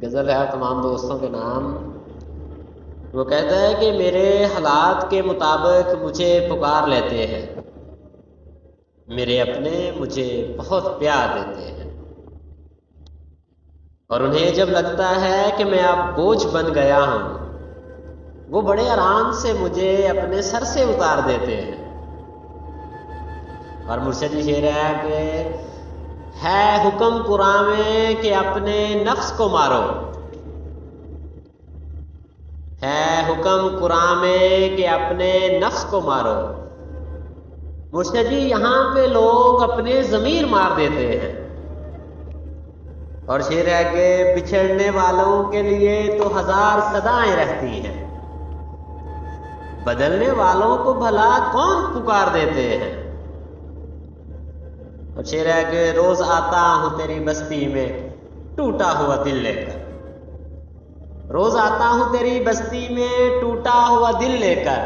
غزل ہے تمام دوستوں کے نام۔ وہ کہتا ہے کہ میرے حالات کے مطابق مجھے پکار لیتے ہیں، میرے اپنے مجھے بہت پیار دیتے ہیں، اور انہیں جب لگتا ہے کہ میں اب بوجھ بن گیا ہوں، وہ بڑے آرام سے مجھے اپنے سر سے اتار دیتے ہیں۔ اور مرشدی شعر ہے کہ ہے حکم قرآن میں کہ اپنے نفس کو مارو، ہے حکم قرآن میں کہ اپنے نفس کو مارو۔ مرشد جی یہاں پہ لوگ اپنے ضمیر مار دیتے ہیں۔ اور شعر ہے کہ بچھڑنے والوں کے لیے تو ہزار صدائیں رہتی ہیں، بدلنے والوں کو بھلا کون پکار دیتے ہیں۔ اور شعر ہے کہ روز آتا ہوں تیری بستی میں ٹوٹا ہوا دل لے کر، روز آتا ہوں تیری بستی میں ٹوٹا ہوا دل لے کر،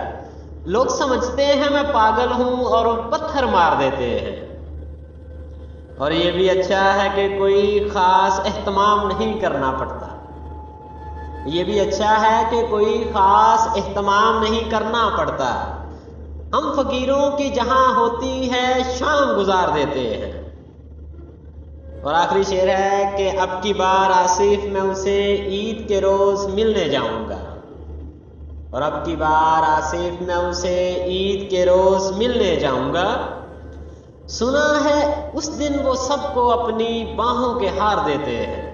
لوگ سمجھتے ہیں میں پاگل ہوں اور پتھر مار دیتے ہیں۔ اور یہ بھی اچھا ہے کہ کوئی خاص اہتمام نہیں کرنا پڑتا، یہ بھی اچھا ہے کہ کوئی خاص اہتمام نہیں کرنا پڑتا، ہم فقیروں کی جہاں ہوتی ہے شام گزار دیتے ہیں۔ اور آخری شعر ہے کہ اب کی بار آصف میں اسے عید کے روز ملنے جاؤں گا، اور اب کی بار آصف میں اسے عید کے روز ملنے جاؤں گا، سنا ہے اس دن وہ سب کو اپنی باہوں کے ہار دیتے ہیں۔